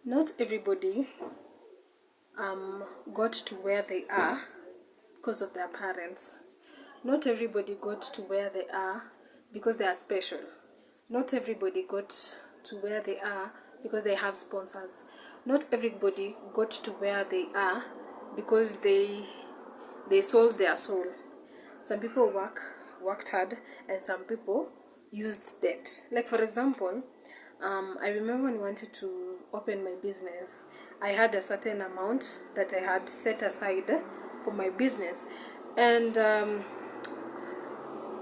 Not everybody got to where they are because of their parents. Not everybody got to where they are because they are special. Not everybody got to where they are because they have sponsors. Not everybody got to where they are because they sold their soul. Some people worked hard, and some people used debt. Like for example, I remember when I wanted to open my business, I had a certain amount that I had set aside for my business, and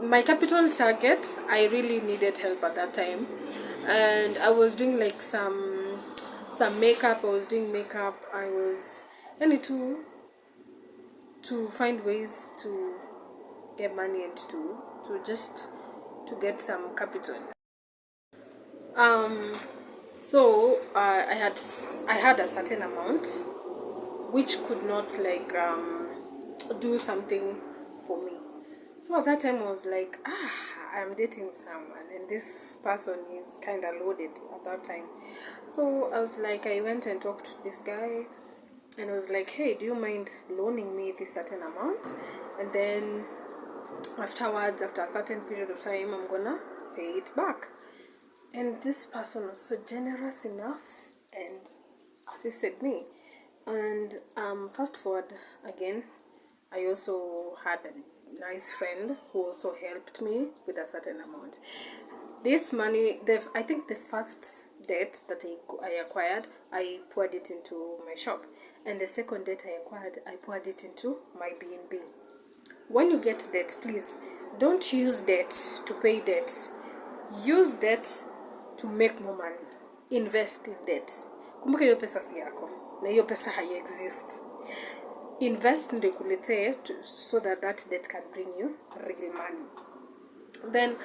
my capital target, I really needed help at that time, and I was doing like some makeup. I was doing makeup. I was to find ways to get money and to just to get some capital. So I had a certain amount which could not like do something for me. So at that time I was like, I'm dating someone and this person is kind of loaded at that time. So I was like, I went and talked to this guy and I was like, hey, do you mind loaning me this certain amount? And then afterwards, after a certain period of time, I'm gonna pay it back. And this person was so generous enough and assisted me. And fast forward again, I also had a nice friend who also helped me with a certain amount. This money, I think the first debt that I acquired, I poured it into my shop. And the second debt I acquired, I poured it into my B&B. When you get debt, please don't use debt to pay debt. Use debt to make more money. Invest in debt. Kumbuka hiyo pesa si yako na hiyo pesa hai exist. Invest ndio kuletee so that debt can bring you real money. Then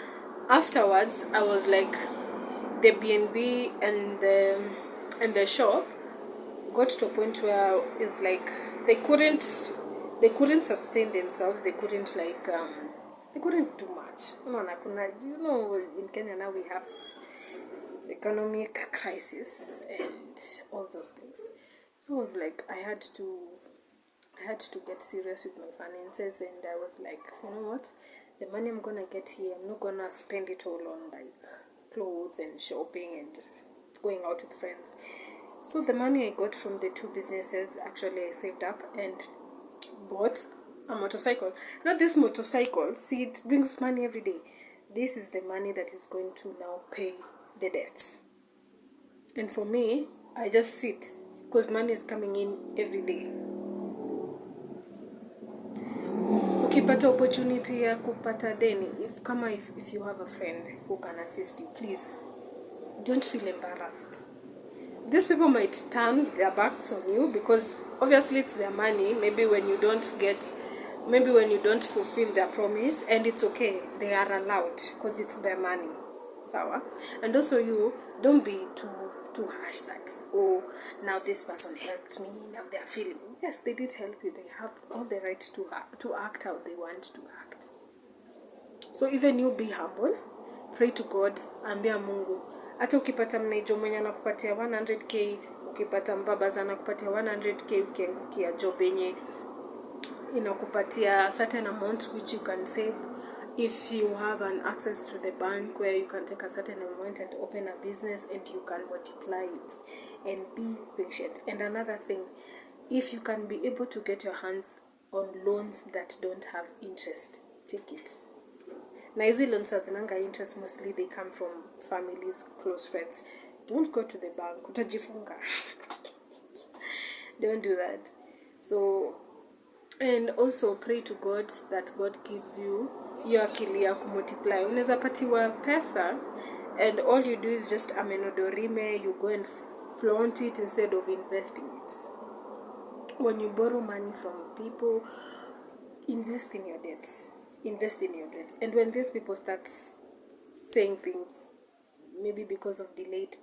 afterwards, I was like, the B&B and the shop got to a point where it's like they couldn't sustain themselves. They couldn't they couldn't do much. In Kenya now we have economic crisis and all those things. So I was like, I had to get serious with my finances, and I was like, you know what, the money I'm gonna get here, I'm not gonna spend it all on like clothes and shopping and going out with friends. So the money I got from the two businesses, actually I saved up and bought a motorcycle. Not this motorcycle, see, it brings money every day. This is the money that is going to now pay the debts. And for me, I just sit because money is coming in every day. Ukipata opportunity ya kupata deni, if you have a friend who can assist you, please don't feel embarrassed. These people might turn their backs on you because obviously it's their money. Maybe when you don't fulfill their promise, and it's okay, they are allowed because it's their money. Sawa? And also you don't be too harsh that, oh, now this person helped me, now they are feeling. Yes, they did help you. They have all the right to act how they want to act. So even you be humble, pray to God, ambia Mungu. Hata ukipata mnejo mwenye anakupatia 100k, ukipata mbaba anakupatia 100k, ukiangukia job yenye inakupatia a certain amount which you can save. If you have an access to the bank where you can take a certain amount and open a business, and you can multiply it, and be patient. And another thing, if you can be able to get your hands on loans that don't have interest, take it. Na hizi loans hazinanga interest, mostly they come from families, close friends. Don't go to the bank, utajifunga. Don't do that. So, and also pray to God that God gives you your akili ya kumultiply. Unaweza patiwa pesa and all you do is just amenodorime, you go and flaunt it instead of investing it. When you borrow money from people, invest in your debts. Invest in your debt. And when these people start saying things, maybe because of delayed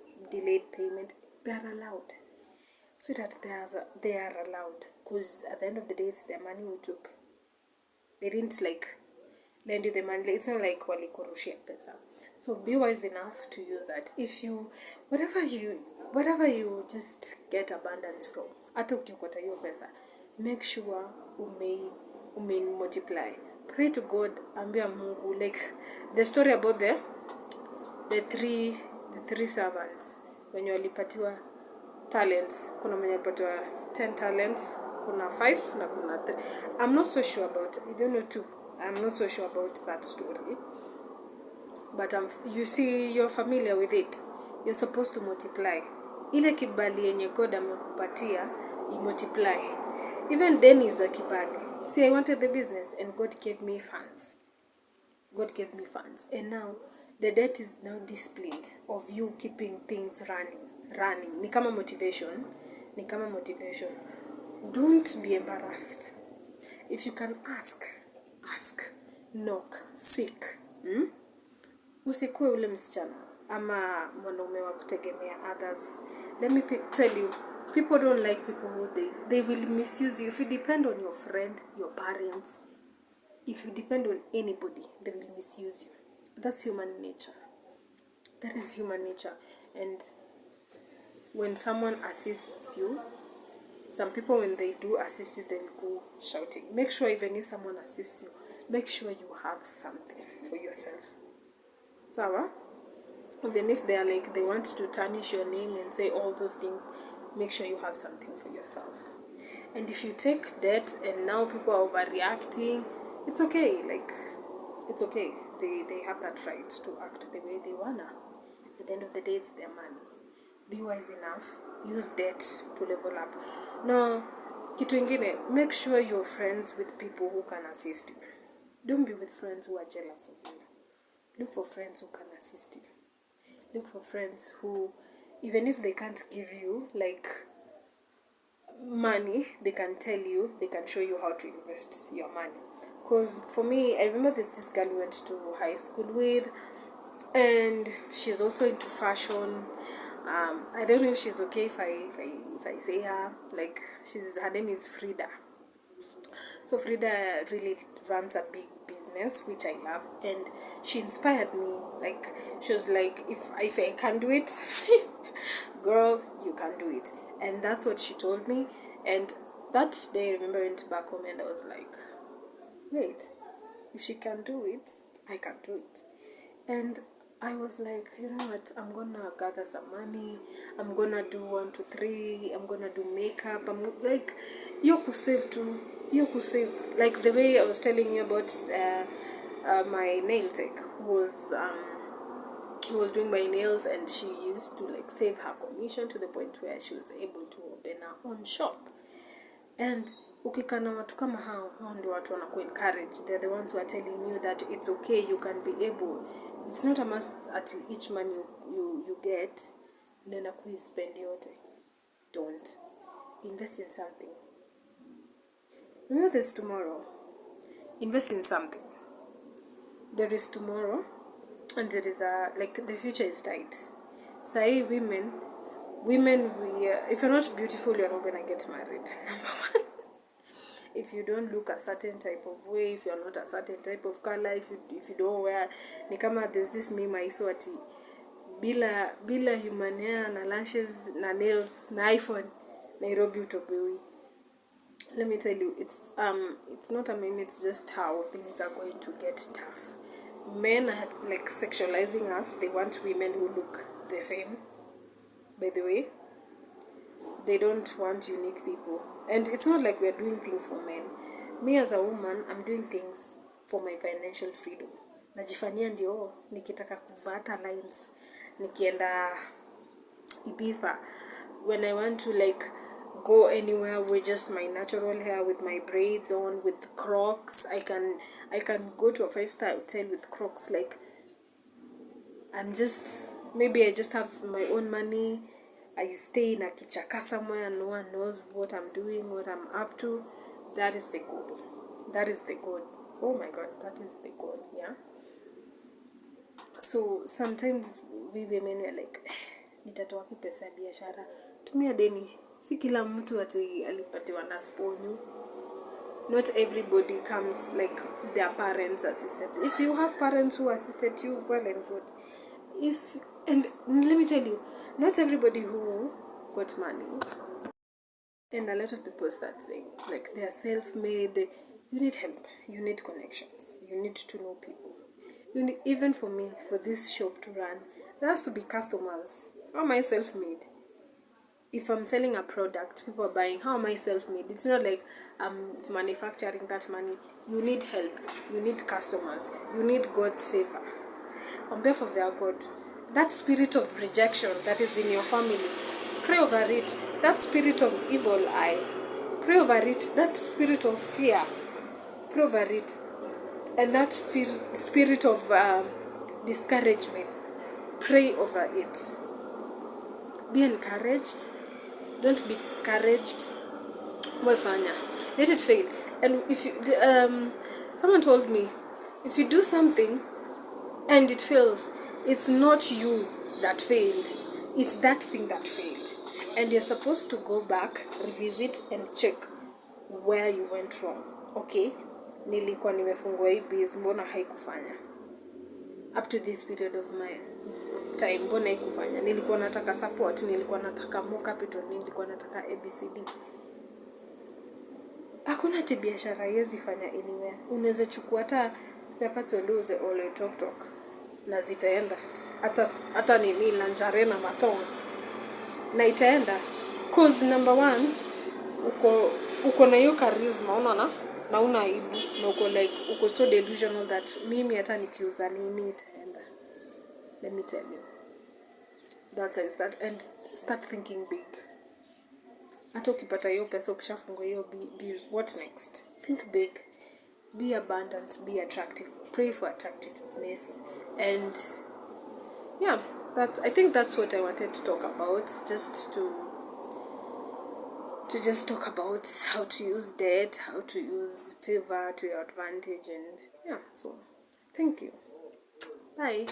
payment, they are allowed. So that they are allowed, because at the end of the day, it's their money we took. They didn't like lend you the money. It's not like walikurushia pesa. So be wise enough to use that. If you whatever you just get abundance from, hata ukiokota hiyo pesa, make sure ume multiply. Pray to God, ambia Mungu, like the story about the three servants when walipatiwa talents. Kuna mwenye alipatiwa 10 talents, kuna 5 na kuna 3. I'm not so sure about, I don't know too. I'm not so sure about that story. But you see, you're familiar with it. You're supposed to multiply. Ile kibali yenye God amekupatia, you multiply. Even Denny is a kibali. See, I wanted the business and God gave me funds. God gave me funds. And now, the debt is now disciplined of you keeping things running. Ni kama motivation. Don't be embarrassed. If you can ask, knock, seek. Usikuwe ule msichana ama mwanaume wa kutegemea others. Let me tell you, people don't like people who they will misuse you. If you depend on your friend, your parents, if you depend on anybody, they will misuse you. That's human nature. That is human nature. And when someone assists you, some people, when they do assist you, they will go shouting. Make sure even if someone assists you, make sure you have something for yourself. Sawa? Even if they are like, they want to tarnish your name and say all those things, make sure you have something for yourself. And if you take debt and now people are overreacting, it's okay. Like, it's okay. They have that right to act the way they wanna. At the end of the day, it's their money. Be wise enough. Use debt to level up. Now, kitu ingine, make sure you're friends with people who can assist you. Don't be with friends who are jealous of you. Look for friends who can assist you. Look for friends who, even if they can't give you like money, they can tell you, they can show you how to invest your money. Because for me, I remember this girl we went to high school with, and she's also into fashion. I don't know if she's okay if I say her. Like, her name is Frida. So Frida really runs a big business, which I love, and she inspired me. Like, she was like, if I can do it, girl, you can do it. And that's what she told me. And that day, I remember I went back home and I was like, wait, if she can do it, I can do it. And I was like, you know what, I'm gonna gather some money, I'm gonna do 1, 2, 3, I'm gonna do makeup. I'm like, you could save too. Like the way I was telling you about my nail tech, who was doing my nails, and she used to like save her commission to the point where she was able to open her own shop. And ukikana watu kama hao ndio watu wanaku encourage. They're the ones who are telling you that it's okay, you can be able. It's not a must at each money you get nena kuispend yote. Don't. Invest in something. Remember, there's tomorrow. Invest in something. There is tomorrow, and there is the future is tight. Say women, if you're not beautiful, you're not gonna get married. Number one. If you don't look a certain type of way, if you're not a certain type of color, if you don't wear, ni kama there's this meme I saw ati bila human hair na lashes na nails na iPhone, Nairobi utopewi. Let me tell you, it's not a meme, it's just how things are going to get tough. Men are like sexualizing us. They want women who look the same. By the way, they don't want unique people. And it's not like we're doing things for men. Me as a woman, I'm doing things for my financial freedom. Najifanyia ndio nikitaka kuvata lines, nikienda Ibiza, when I want to like go anywhere with just my natural hair, with my braids on, with Crocs, I can go to a 5-star hotel with Crocs. Like, maybe I just have my own money. I stay in a kichaka somewhere and no one knows what I'm doing, what I'm up to. That is the goal. Oh my God, that is the goal, yeah? So sometimes we women are like, nitatoa wapi pesa ya biashara? Tumia deni. Si kila mtu ati alipatiwa na sponyu. not everybody comes like their parents assisted. If you have parents who assisted you, well and good. And let me tell you, not everybody who got money, and a lot of people start saying like they are self-made. You need help, you need connections, you need to know people. You need, even for me, for this shop to run, there has to be customers. How am I self-made? If I'm selling a product, people are buying. How am I self-made? It's not like I'm manufacturing that money. You need help. You need customers. You need God's favor. On behalf of your God, that spirit of rejection that is in your family, pray over it. That spirit of evil eye, pray over it. That spirit of fear, pray over it. And that spirit of discouragement, pray over it. Be encouraged. Don't be discouraged. Wefanya. Let it fail. And if you, someone told me, if you do something and it fails, it's not you that failed. It's that thing that failed. And you're supposed to go back, revisit, and check where you went wrong. Okay? Nilikuwa nimefungua hii biz, mbona haikufanya? Up to this period of my time, mbona haikufanya? Nilikuwa nataka support, nilikuwa nataka more capital, nilikuwa nataka ABCD. Hakuna ati biashara haiwezi fanya anywhere. Unaweza chukua hata spare parts uze ole tok na zitaenda. Hata nini lanjare na mathong. Na itaenda. Cause number one, uko na hiyo charisma, unaona? Na una aibu, na uko so delusional that mimi hata nikiuza nini itaenda. Let me tell you. That's how you start, and start thinking big. Hata ukipata hiyo pesa, ukishafungua hiyo what next? Think big. Be abundant, be attractive. Pray for attractiveness. And yeah, I think that's what I wanted to talk about. Just to talk about how to use debt, how to use favor to your advantage, and yeah, so thank you. Bye.